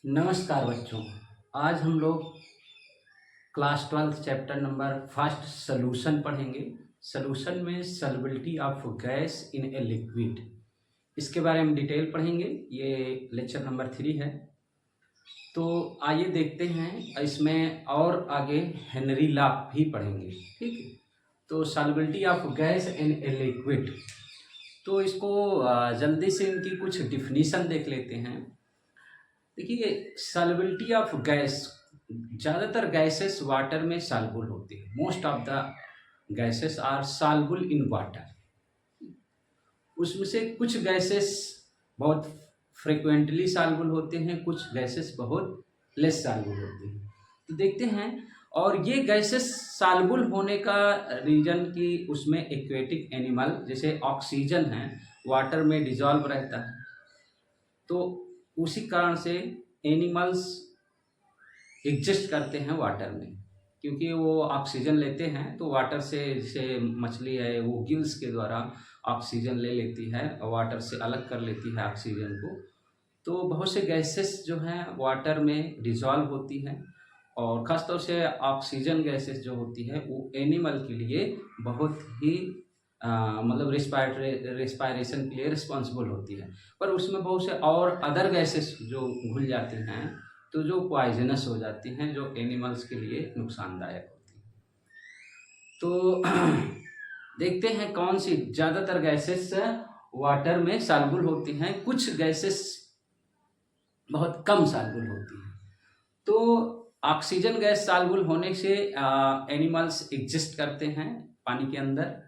नमस्कार बच्चों। आज हम लोग class 12 chapter number first solution पढ़ेंगे। सॉल्यूशन में solubility of gas in a liquid, इसके बारे में डिटेल पढ़ेंगे। ये लेक्चर नंबर 3 है। तो आइए देखते हैं, इसमें और आगे हेनरी लॉ भी पढ़ेंगे। ठीक है, तो solubility of gas in a liquid, तो इसको जल्दी से इनकी कुछ डिफिनीशन देख लेते हैं। देखिए, सॉल्युबिलिटी ऑफ गैस, ज़्यादातर गैसेस वाटर में सॉल्युबल होती है। Most of the gases are soluble in water. उसमें से कुछ गैसेस बहुत फ्रिक्वेंटली सॉल्युबल होते हैं, कुछ गैसेस बहुत लेस सॉल्युबल होते हैं। तो देखते हैं, और ये गैसेस सॉल्युबल होने का रीजन कि उसमें एक्वेटिक एनिमल जैसे ऑक्सीजन है वाटर में डिजॉल्व रहता है, तो उसी कारण से एनिमल्स एग्जिस्ट करते हैं वाटर में, क्योंकि वो ऑक्सीजन लेते हैं। तो वाटर से, जैसे मछली है वो गिल्स के द्वारा ऑक्सीजन ले लेती है और वाटर से अलग कर लेती है ऑक्सीजन को। तो बहुत से गैसेस जो हैं वाटर में डिजॉल्व होती हैं, और ख़ासतौर से ऑक्सीजन गैसेस जो होती है वो एनिमल के लिए बहुत ही मतलब रिस्पायरेशन के लिए रिस्पॉन्सिबल होती है। पर उसमें बहुत से और अदर गैसेस जो घुल जाती हैं, तो जो पॉइजनस हो जाती हैं, जो एनिमल्स के लिए नुकसानदायक होती हैं। तो देखते हैं कौन सी ज़्यादातर गैसेस वाटर में सॉल्युबल होती हैं, कुछ गैसेस बहुत कम सॉल्युबल होती हैं। तो ऑक्सीजन गैस सॉल्युबल होने से एनिमल्स एग्जिस्ट करते हैं पानी के अंदर।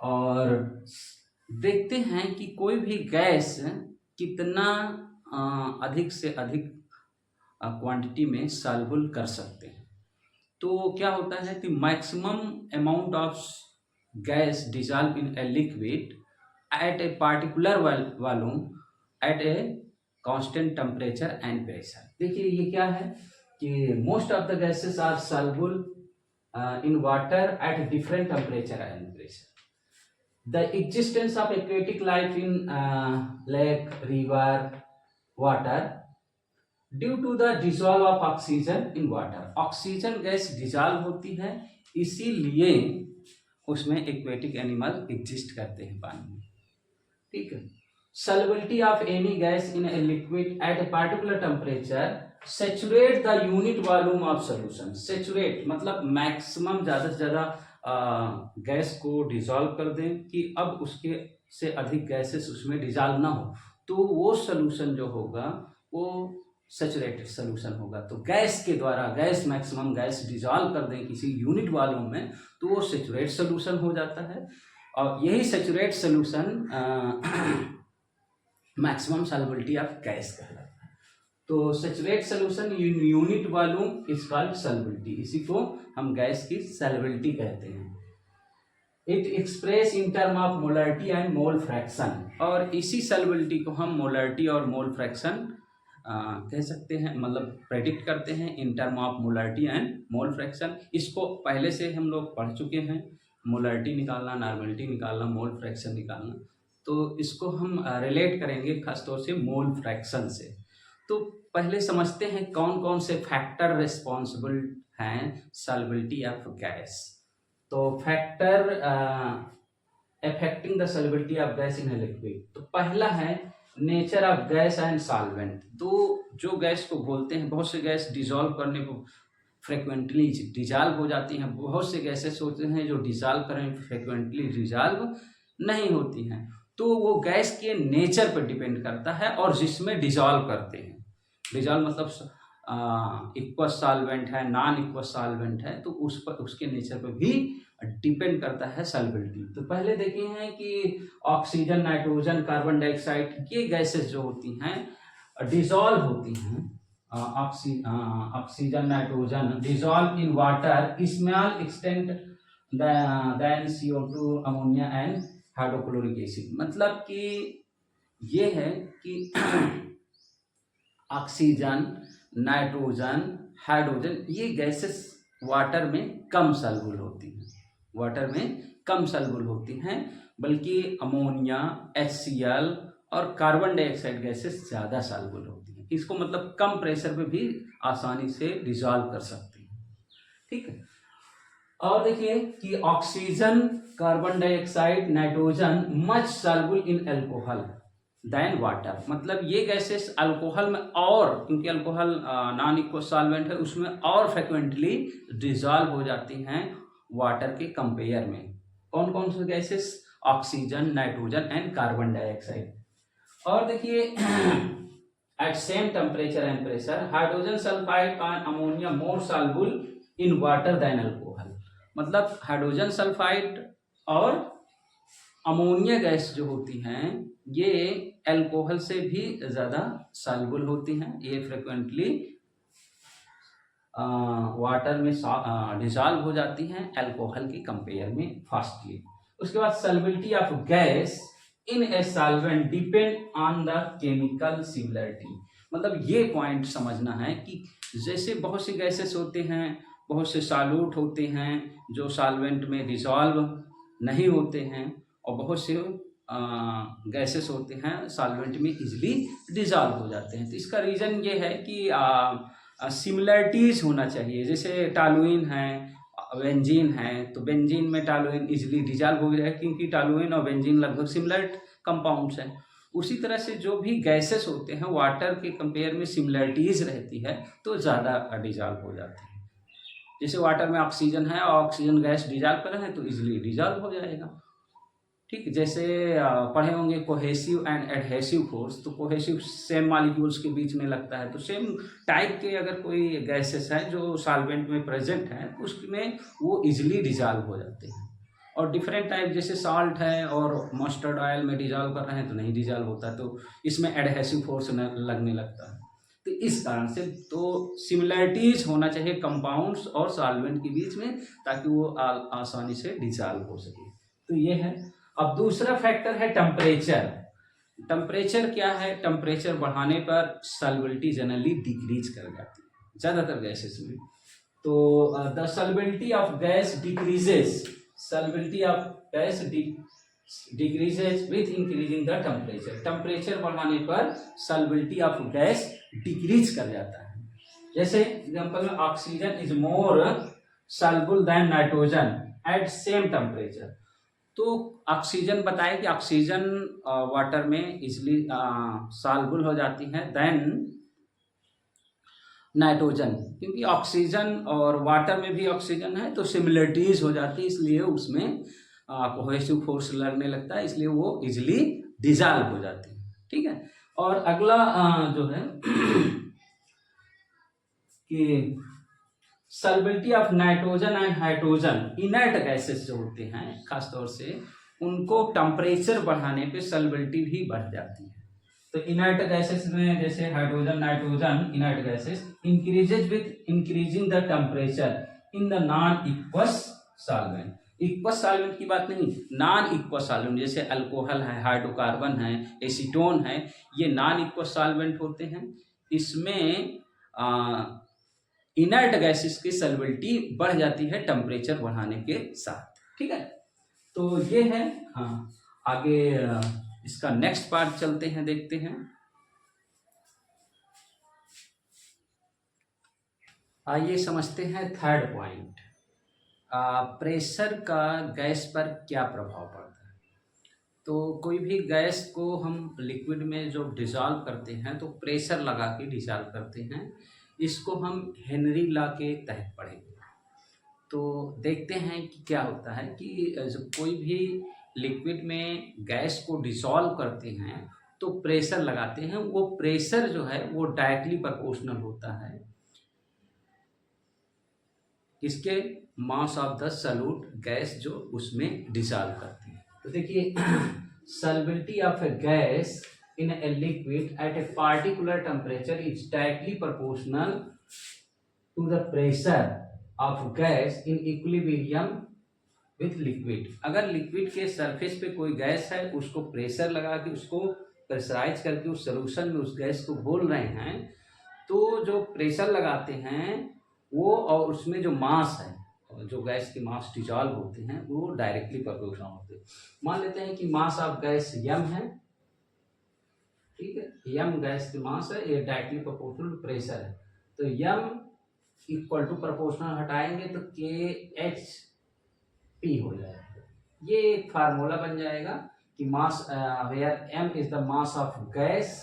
और देखते हैं कि कोई भी गैस कितना अधिक से अधिक क्वांटिटी में सॉल्युबल कर सकते हैं। तो क्या होता है कि maximum amount of gas dissolve in a liquid at a particular volume at a constant temperature and pressure. देखिए ये क्या है कि most of the gases are soluble in water at different temperature and pressure. The existence of aquatic life in lake, river, water due to the dissolve of oxygen in water. Oxygen gas dissolve होती है, इसीलिए उसमें aquatic animal exist करते हैं पानी में। ठीक है। Solubility of any gas in a liquid at a particular temperature saturate the unit volume of solution. Saturate मतलब मैक्सिमम, ज़्यादा से ज़्यादा गैस को डिजॉल्व कर दें कि अब उसके से अधिक गैसेस उसमें डिजॉल्व ना हो, तो वो सॉल्यूशन जो होगा वो सैचुरेटेड सॉल्यूशन होगा। तो गैस के द्वारा गैस मैक्सिमम गैस डिजॉल्व कर दें किसी यूनिट वॉल्यूम में, तो वो सैचुरेट सॉल्यूशन हो जाता है। और यही saturate solution maximum solubility of gas कहलाता है। तो saturate solution unit volume is called solubility, इसी को हम गैस की सॉल्युबिलिटी कहते हैं। It express in term of molarity and mole fraction, और इसी सॉल्युबिलिटी को हम मोलरिटी और मोल फ्रैक्शन कह सकते हैं, मतलब प्रेडिक्ट करते हैं इन term of molarity and mole fraction. इसको पहले से हम लोग पढ़ चुके हैं, मोलरिटी निकालना, नॉर्मेलिटी निकालना, मोल फ्रैक्शन निकालना। तो इसको हम रिलेट करेंगे खासतौर से मोल फ्रैक्शन से। तो पहले समझते हैं कौन कौन से फैक्टर रिस्पॉन्सिबल हैं सॉल्युबिलिटी ऑफ गैस। तो factor affecting the solubility of gas in a liquid, तो पहला है nature of gas and solvent. तो जो गैस को बोलते हैं, बहुत से गैस डिजॉल्व करने को फ्रिक्वेंटली डिजॉल्व हो जाती हैं, बहुत से गैसेस होते हैं जो डिजॉल्व करें फ्रिक्वेंटली डिजॉल्व नहीं होती हैं। तो वो गैस के नेचर पर डिपेंड करता है, और जिसमें डिजॉल्व करते हैं, डिजॉल्व मतलब इक्वस सॉल्वेंट है, नॉन इक्वस सॉल्वेंट है, तो उस पर, उसके नेचर पर भी डिपेंड करता है सॉल्युबिलिटी। तो पहले देखे हैं कि ऑक्सीजन, नाइट्रोजन, कार्बन डाइऑक्साइड, ये गैसेस जो होती हैं डिजॉल्व होती हैं। Oxygen, nitrogen dissolve in water small extent than CO2, ammonia and hydrochloric acid. मतलब कि ये है कि ऑक्सीजन, नाइट्रोजन, हाइड्रोजन, ये गैसेस वाटर में कम सॉल्युबल होती हैं, वाटर में कम सॉल्युबल होती हैं, बल्कि अमोनिया, HCl और कार्बन डाइऑक्साइड गैसेस ज़्यादा सॉल्युबल होती हैं। इसको मतलब कम प्रेशर पे भी आसानी से डिजॉल्व कर सकते हैं। ठीक है। और देखिए कि oxygen, carbon dioxide, nitrogen much soluble in alcohol than water, मतलब ये गैसेस अल्कोहल में और, क्योंकि अल्कोहल नॉन इक्वस सॉल्वेंट है, उसमें और फ्रिक्वेंटली डिजॉल्व हो जाती हैं वाटर के कंपेयर में। कौन कौन से gases? Oxygen, nitrogen and carbon dioxide. और देखिए at same temperature and pressure hydrogen sulphide and ammonia more soluble in water than alcohol, मतलब हाइड्रोजन सल्फाइड और अमोनिया गैस जो होती हैं ये अल्कोहल से भी ज़्यादा सॉल्युबल होती हैं, ये फ्रिक्वेंटली वाटर में डिजॉल्व हो जाती हैं अल्कोहल के कंपेयर में फास्टली। उसके बाद solubility of gas in a solvent depend on the chemical similarity, मतलब ये पॉइंट समझना है कि जैसे बहुत सी गैसेस होते हैं, बहुत से सॉल्यूट होते हैं जो सॉल्वेंट में डिजॉल्व नहीं होते हैं, और बहुत से गैसेस होते हैं सॉल्वेंट में इजीली डिजॉल्व हो जाते हैं। तो इसका रीज़न ये है कि सिमिलरिटीज़ होना चाहिए। जैसे टॉलुइन है, बेंजीन है, तो बेंजीन में टॉलुइन इजीली डिजॉल्व हो जाए क्योंकि टॉलुइन और बेंजीन लगभग सिमिलर कंपाउंड्स हैं। उसी तरह से जो भी गैसेस होते हैं वाटर के कंपेयर में सिमिलरिटीज़ रहती है तो ज़्यादा डिजॉल्व हो जाते हैं। जैसे वाटर में ऑक्सीजन है और ऑक्सीजन गैस डिजॉल्व कर रहे हैं तो इजीली डिजॉल्व हो जाएगा। ठीक, जैसे पढ़े होंगे कोहेसिव एंड एडहेसिव फोर्स, तो कोहेसिव सेम मॉलिक्यूल्स के बीच में लगता है, तो सेम टाइप के अगर कोई गैसेस हैं जो सॉल्वेंट में प्रेजेंट हैं तो उसमें वो इजीली डिजॉल्व हो जाते हैं। और डिफरेंट टाइप जैसे सॉल्ट है और मस्टर्ड ऑयल में डिजॉल्व कर रहे हैं तो नहीं डिजॉल्व होता, तो इसमें एडहेसिव फोर्स लगने लगता है। तो इस कारण से तो सिमिलरिटीज होना चाहिए कंपाउंड्स और सॉल्वेंट के बीच में ताकि वो आसानी से डिजॉल्व हो सके। तो ये है। अब दूसरा फैक्टर है टेम्परेचर। टेम्परेचर क्या है? टेम्परेचर बढ़ाने पर सॉल्युबिलिटी जनरली डिक्रीज कर जाती है ज़्यादातर गैसेस में। तो the solubility of gas decreases, solubility of gas decreases with increasing the temperature. Temperature बढ़ाने पर सॉल्युबिलिटी ऑफ गैस डिक्रीज कर जाता है। जैसे एग्जांपल में oxygen is more soluble than nitrogen at same temperature. तो ऑक्सीजन बताए कि ऑक्सीजन वाटर में इजली सॉल्युबल हो जाती है देन नाइट्रोजन, क्योंकि ऑक्सीजन और वाटर में भी ऑक्सीजन है तो सिमिलरिटीज हो जाती है, इसलिए उसमें कोहेसिव फोर्स लगने लगता है, इसलिए वो इजली डिजॉल्व हो जाती है। ठीक है। और अगला जो है कि solubility of nitrogen and hydrogen, inert gases जो होते हैं खासतौर से उनको टेम्परेचर बढ़ाने पे सॉल्युबिलिटी भी बढ़ जाती है। तो इनर्ट गैसेस में जैसे hydrogen, nitrogen inert gases increases with increasing the temperature in the non equals solvent. Equals solvent की बात नहीं, नॉन इक्वस सॉल्वेंट जैसे अल्कोहल है, हाइड्रोकार्बन है, एसीटोन है, ये नॉन इक्वस सॉल्वेंट होते हैं। इसमें इनर्ट गैसेस की सॉल्युबिलिटी बढ़ जाती है टेम्परेचर बढ़ाने के साथ। ठीक है। तो ये है। हाँ, आगे इसका नेक्स्ट पार्ट चलते हैं, देखते हैं। आइए समझते हैं थर्ड पॉइंट, प्रेशर का गैस पर क्या प्रभाव पड़ता है। तो कोई भी गैस को हम लिक्विड में जो डिजॉल्व करते हैं तो प्रेशर लगा के डिजॉल्व करते हैं, इसको हम हेनरी लॉ के तहत पढ़ेंगे। तो देखते हैं कि क्या होता है कि जब कोई भी लिक्विड में गैस को डिसॉल्व करते हैं तो प्रेशर लगाते हैं, वो प्रेशर जो है वो डायरेक्टली प्रोपोर्शनल होता है इसके mass of the solute gas जो उसमें डिसॉल्व करती है। तो देखिए solubility of a gas in a liquid at a particular temperature is directly proportional to the pressure of gas in equilibrium with liquid। अगर लिक्विड के सरफेस पे कोई गैस है उसको प्रेशर लगा के उसको प्रेशराइज करके उस सॉल्यूशन में उस गैस को घोल रहे हैं तो जो प्रेशर लगाते हैं वो और उसमें जो मास है, जो गैस के मास डिसॉल्व होते हैं वो डायरेक्टली प्रोपोर्शनल होते हैं। मान लेते हैं कि मास ऑफ गैस m है, ठीक है, यम गैस की मास है, ये डायरेक्टली प्रोपोर्शनल प्रेशर है। तो यम इक्वल टू प्रोपोर्शनल हटाएंगे तो के एच पी हो जाएगा। ये एक फार्मूला बन जाएगा कि mass where M is the mass of gas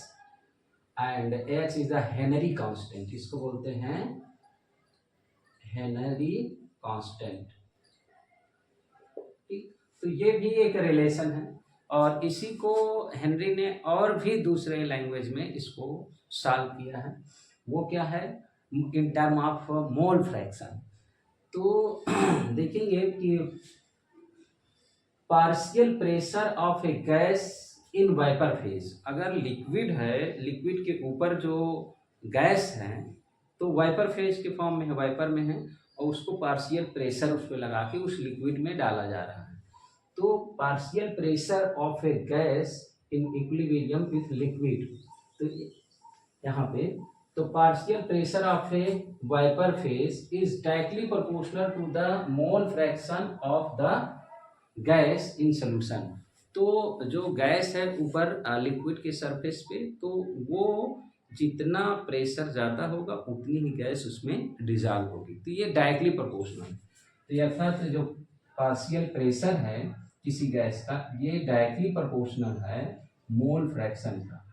and H is the Henry constant, इसको बोलते हैं हेनरी कांस्टेंट। ठीक, तो ये भी एक रिलेशन है और इसी को हेनरी ने और भी दूसरे लैंग्वेज में इसको सॉल्व किया है। वो क्या है, in term of mole fraction. तो देखेंगे कि partial pressure of a gas in vapour phase, अगर लिक्विड है, लिक्विड के ऊपर जो गैस है तो वाइपर फेज के फॉर्म में है, वाइपर में है, और उसको पार्शियल प्रेशर उस पर लगा के उस लिक्विड में डाला जा रहा है। तो partial pressure of a gas in equilibrium with liquid, तो यहाँ पे तो partial pressure of a vapour phase is directly proportional to the mole fraction of the gas in solution. तो जो गैस है ऊपर लिक्विड के सरफेस पे, तो वो जितना प्रेशर ज़्यादा होगा उतनी ही गैस उसमें डिजॉल्व होगी। तो ये डायरेक्टली प्रोपोर्शनल। तो अर्थात जो पार्शियल प्रेशर है किसी गैस का, ये डायरेक्टली प्रोपोर्शनल है मोल फ्रैक्शन का।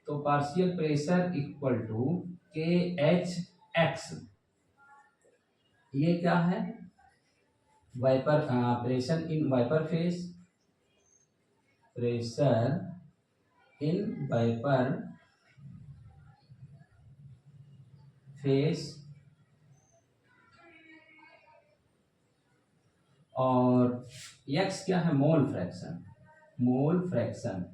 तो partial pressure equal to K H X, ये क्या है, vapour pressure in vapour phase, pressure in vapour phase, और एक्स क्या है, mole fraction. Mole fraction,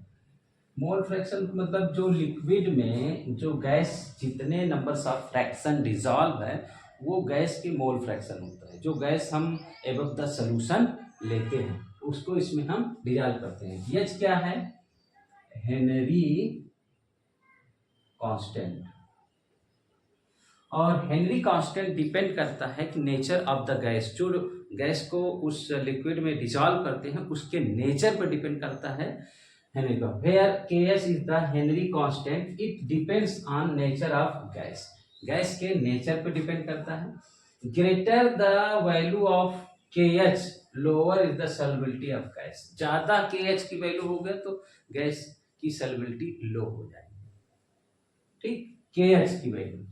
mole fraction मतलब जो लिक्विड में जो गैस जितने नंबर्स ऑफ फ्रैक्शन डिजॉल्व है वो गैस की मोल फ्रैक्शन होता है। जो गैस हम एबव द सॉल्यूशन लेते हैं उसको इसमें हम डिजॉल्व करते हैं। एच क्या है, हेनरी कांस्टेंट। और हेनरी कांस्टेंट डिपेंड करता है कि नेचर ऑफ द गैस, जो गैस को उस लिक्विड में डिजॉल्व करते हैं उसके नेचर पर डिपेंड करता है हेनरी का। वेयर के H is the Henry constant, it depends on nature of gas, gas के नेचर पर डिपेंड करता है। ग्रेटर द वैल्यू ऑफ के H lower is the solubility of gas, ज्यादा के एच की वैल्यू हो गया तो गैस की सॉल्युबिलिटी लो हो जाएगी। ठीक, के एच की वैल्यू,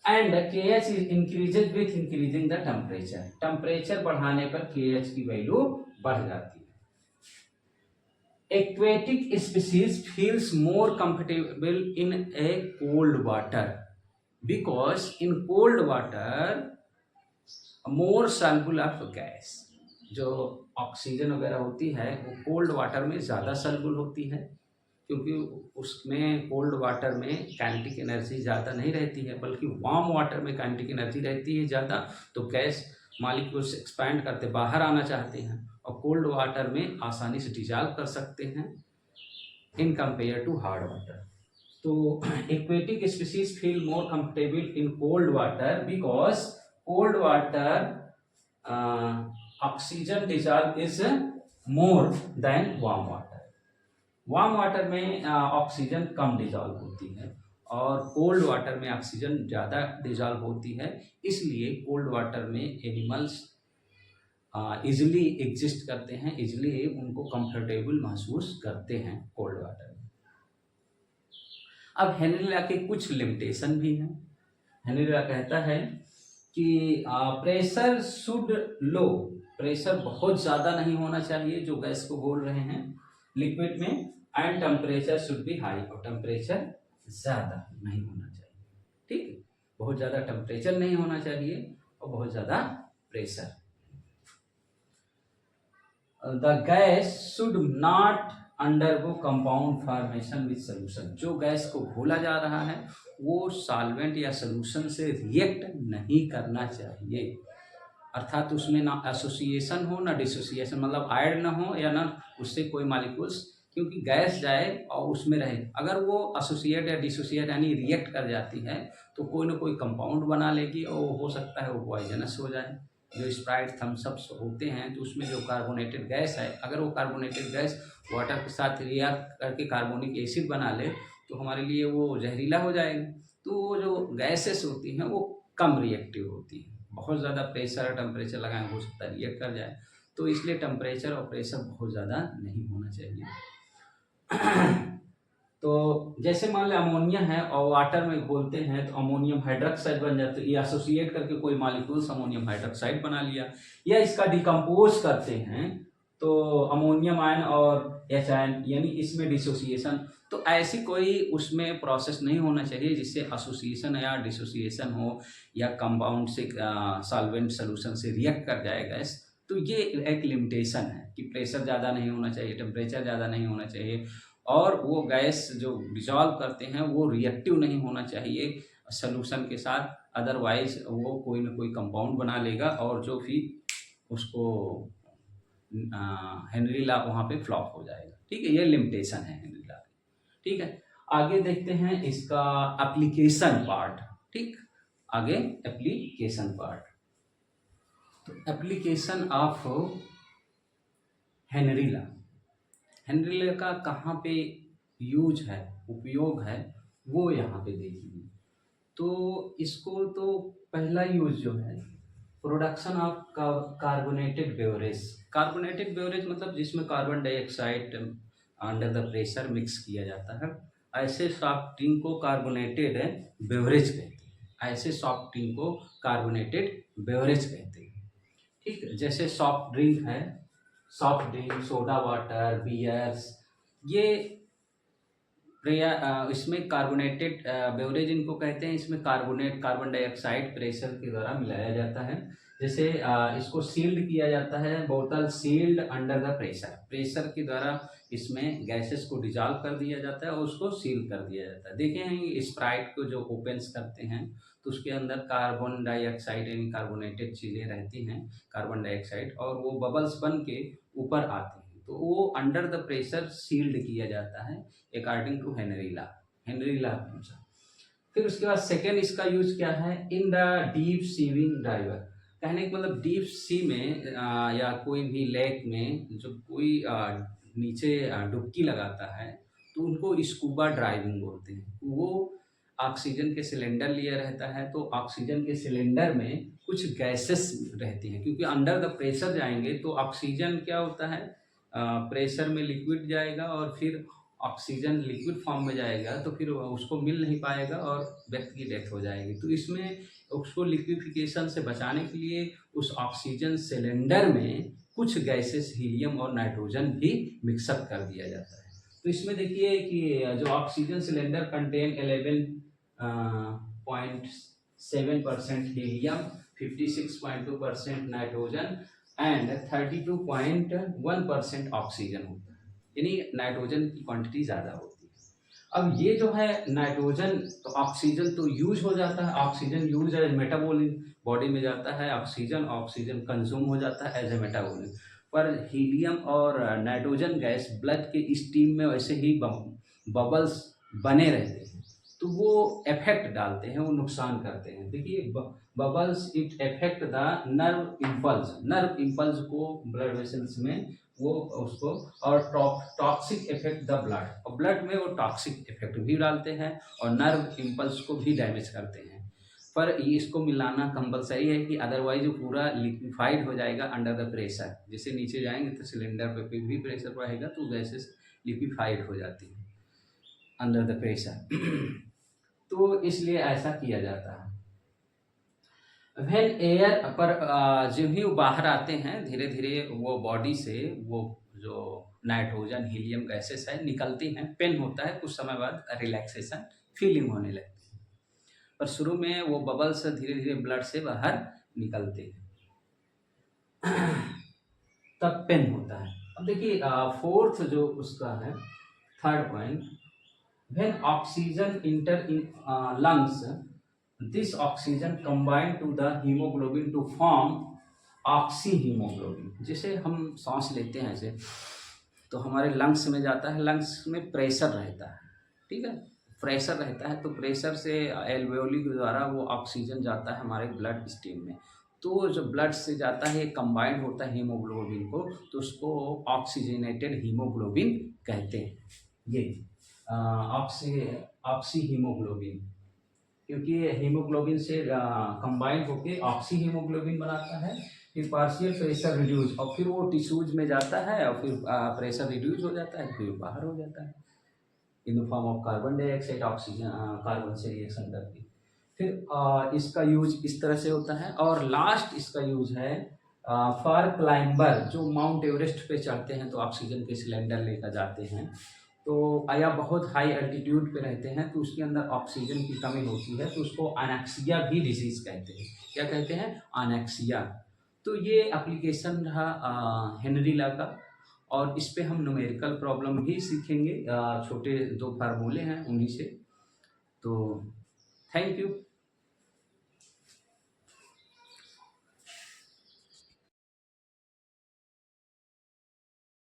एंड के H increases with increasing the temperature, temperature बढ़ाने पर के एच की वैल्यू बढ़ जाती है। Aquatic species feels more comfortable in A cold water because in cold water more soluble of gas, जो ऑक्सीजन वगैरह होती है वो कोल्ड वाटर में ज़्यादा सॉल्युबल होती है, क्योंकि उसमें कोल्ड वाटर में काइनेटिक एनर्जी ज़्यादा नहीं रहती है, बल्कि वार्म वाटर में काइनेटिक एनर्जी रहती है ज़्यादा। तो गैस मॉलिक्यूल्स एक्सपैंड करते बाहर आना चाहते हैं और कोल्ड वाटर में आसानी से डिजॉल्व कर सकते हैं in compare to hard water. तो aquatic species feel more comfortable in cold water because cold water oxygen dissolve is more than warm water. Warm water में ऑक्सीजन कम डिजॉल्व होती है और कोल्ड वाटर में ऑक्सीजन ज़्यादा डिजॉल्व होती है, इसलिए कोल्ड वाटर में एनिमल्स इजीली एग्जिस्ट करते हैं, इजीली उनको कंफर्टेबल महसूस करते हैं कोल्ड वाटर में। अब हेनरी लॉ के कुछ लिमिटेशन भी हैं। हेनरी लॉ कहता है कि प्रेशर शुड लो, प्रेशर बहुत ज़्यादा नहीं होना चाहिए जो गैस को बोल रहे हैं लिक्विड में, and temperature should be high, और टेम्परेचर ज़्यादा नहीं होना चाहिए। ठीक है, बहुत ज़्यादा टेम्परेचर नहीं होना चाहिए और बहुत ज़्यादा pressure. The gas should not undergo compound formation with solution, जो गैस को घोला जा रहा है वो सॉल्वेंट या सोल्यूशन से रिएक्ट नहीं करना चाहिए, अर्थात उसमें ना एसोसिएशन हो ना डिसोसिएशन, मतलब ऐड ना हो या ना उससे कोई मॉलिक्यूल्स, क्योंकि गैस जाए और उसमें रहे, अगर वो एसोसिएट या डिसोसिएट यानी रिएक्ट कर जाती है तो कोई ना कोई कंपाउंड बना लेगी और हो सकता है वो पॉइजनस हो जाए। जो स्प्राइट थम्सअप्स होते हैं तो उसमें जो कार्बोनेटेड गैस है, अगर वो कार्बोनेटेड गैस वाटर के साथ रिएक्ट करके कार्बोनिक एसिड बना ले तो हमारे लिए वो जहरीला हो जाएगा। तो वो जो गैसेस होती हैं वो कम रिएक्टिव होती हैं। बहुत ज़्यादा प्रेशर और टेम्परेचर लगाएँ हो सकता है रिएक्ट कर जाए, तो इसलिए टेम्परेचर और प्रेशर बहुत ज़्यादा नहीं होना चाहिए। तो जैसे मान लें अमोनिया है और वाटर में घोलते हैं तो अमोनियम हाइड्रोक्साइड बन जाता है, ये एसोसिएट करके कोई मॉलिक्यूल्स अमोनियम हाइड्रोक्साइड बना लिया, या इसका डिकम्पोज करते हैं तो अमोनियम आयन और एच आयन, यानी इसमें डिसोसिएशन। तो ऐसी कोई उसमें प्रोसेस नहीं होना चाहिए जिससे एसोसिएशन या डिसोसिएशन हो या कंपाउंड से सॉल्वेंट सोल्यूशन से रिएक्ट कर जाए गैस। तो ये एक लिमिटेशन है कि प्रेशर ज़्यादा नहीं होना चाहिए, टेम्परेचर ज़्यादा नहीं होना चाहिए, और वो गैस जो डिजॉल्व करते हैं वो रिएक्टिव नहीं होना चाहिए सॉल्यूशन के साथ, अदरवाइज वो कोई ना कोई कंपाउंड बना लेगा और जो फिर उसको हेनरी लॉ वहाँ पे फ्लॉप हो जाएगा। ठीक है, ये लिमिटेशन है हेनरी लॉ की। ठीक है, आगे देखते हैं इसका एप्लीकेशन पार्ट। ठीक, आगे एप्लीकेशन पार्ट। तो application of Henry law, Henry law का कहाँ पे यूज है, उपयोग है, वो यहाँ पे देखिए। तो इसको तो पहला यूज जो है production of carbonated beverage. Carbonated beverage मतलब जिसमें carbon dioxide under the pressure mix किया जाता है, ऐसे सॉफ्ट ड्रिंक को कार्बोनेटेड बेवरेज कहते हैं। ऐसे सॉफ्ट ड्रिंक को कार्बोनेटेड बेवरेज कहते हैं। ठीक है, जैसे सॉफ्ट ड्रिंक है, soft drink, soda water, beers, ये इसमें कार्बोनेटेड बेवरेज इनको कहते हैं। इसमें कार्बन डाइऑक्साइड प्रेशर के द्वारा मिलाया जाता है। जैसे इसको सील्ड किया जाता है, बोतल sealed under the pressure, pressure के द्वारा इसमें गैसेस को डिजॉल्व कर दिया जाता है और उसको सील कर दिया जाता है। देखे हैं स्प्राइट को जो ओपन्स करते हैं तो उसके अंदर कार्बन डाइऑक्साइड यानी कार्बोनेटेड चीज़ें रहती हैं, कार्बन डाइऑक्साइड, और वो बबल्स बन के ऊपर आते हैं, तो वो अंडर द प्रेशर सील्ड किया जाता है according to Henry law, Henry law के अनुसार। फिर उसके बाद सेकेंड इसका यूज क्या है, in the deep sea diving diver. कहने का मतलब डीप सी में या कोई भी लेक में जो कोई नीचे डुबकी लगाता है तो उनको स्कूबा ड्राइविंग बोलते हैं। वो ऑक्सीजन के सिलेंडर लिए रहता है, तो ऑक्सीजन के सिलेंडर में कुछ गैसेस रहती हैं, क्योंकि अंडर द प्रेशर जाएंगे तो ऑक्सीजन क्या होता है, प्रेशर में लिक्विड जाएगा और फिर ऑक्सीजन लिक्विड फॉर्म में जाएगा तो फिर उसको मिल नहीं पाएगा और व्यक्ति की डेथ हो जाएगी। तो इसमें उसको लिक्विफिकेशन से बचाने के लिए उस ऑक्सीजन सिलेंडर में कुछ गैसेस हीलियम और नाइट्रोजन भी मिक्सअप कर दिया जाता है। तो इसमें देखिए कि जो oxygen cylinder contain 11.7% helium, 56.2% nitrogen and 32.1% oxygen होता है, यानी नाइट्रोजन की क्वांटिटी ज़्यादा होती है। अब ये जो है नाइट्रोजन, तो ऑक्सीजन तो यूज हो जाता है, oxygen use as metabolic, body में जाता है ऑक्सीजन, ऑक्सीजन कंज्यूम हो जाता है एज ए मेटाबॉलिक। पर हीलियम और नाइट्रोजन गैस ब्लड के स्टीम में वैसे ही बबल्स बने रहते हैं, तो वो इफेक्ट डालते हैं, वो नुकसान करते हैं। देखिए bubbles it effect the nerve impulse को ब्लड वेसल्स में वो उसको, और टॉक्सिक इफेक्ट द ब्लड, और ब्लड में वो टॉक्सिक इफेक्ट भी डालते हैं और नर्व इम्पल्स को भी डैमेज करते हैं। पर ये इसको मिलाना कंपलसरी है कि अदरवाइज वो पूरा लिक्विफाइड हो जाएगा अंडर द प्रेशर। जैसे नीचे जाएंगे तो सिलेंडर पे भी प्रेशर रहेगा तो गैसेस लिक्विफाइड हो जाती है अंडर द प्रेशर। तो इसलिए ऐसा किया जाता है। व्हेन एयर पर जो ही वो बाहर आते हैं धीरे धीरे वो बॉडी से वो जो नाइट्रोजन हीलियम गैसेस है निकलती हैं, पेन होता है, कुछ समय बाद रिलैक्सेशन फीलिंग होने लगती है, पर शुरू में वो बबल्स धीरे धीरे ब्लड से बाहर निकलते हैं तब पेन होता है। अब देखिए फोर्थ जो उसका है, third point, when oxygen enter in lungs, this oxygen combine to the haemoglobin to form oxy haemoglobin. जैसे हम सांस लेते हैं ऐसे तो हमारे लंग्स में जाता है, लंग्स में प्रेशर रहता है, ठीक है, प्रेशर रहता है, तो प्रेशर से एल्वेओली के द्वारा वो ऑक्सीजन जाता है हमारे ब्लड स्ट्रीम में, तो जो ब्लड से जाता है कंबाइंड होता है हीमोग्लोबिन को, तो उसको ऑक्सीजनेटेड हीमोग्लोबिन कहते हैं। ये ऑक्सी हीमोग्लोबिन, क्योंकि ये हीमोग्लोबिन से कंबाइन होके ऑक्सी हीमोग्लोबिन बनाता है। फिर पार्शियल प्रेशर रिड्यूस, और फिर वो टिश्यूज में जाता है और फिर प्रेशर रिड्यूस हो जाता है, फिर बाहर हो जाता है in the form of carbon dioxide, oxygen, carbon से रिएक्शन करके। फिर इसका यूज इस तरह से होता है। और लास्ट इसका यूज है फॉर क्लाइंबर, जो माउंट एवरेस्ट पे चढ़ते हैं तो ऑक्सीजन के सिलेंडर लेकर जाते हैं, तो या बहुत हाई एल्टीट्यूड पे रहते हैं तो उसके अंदर ऑक्सीजन की कमी होती है, तो उसको अनेक्सिया भी डिजीज कहते हैं। क्या कहते हैं? अनेक्सिया। तो ये एप्लीकेशन रहा हेनरी लॉ का, और इस पे हम न्यूमेरिकल प्रॉब्लम भी सीखेंगे, छोटे 2 फार्मूले हैं उन्हीं से। तो थैंक यू।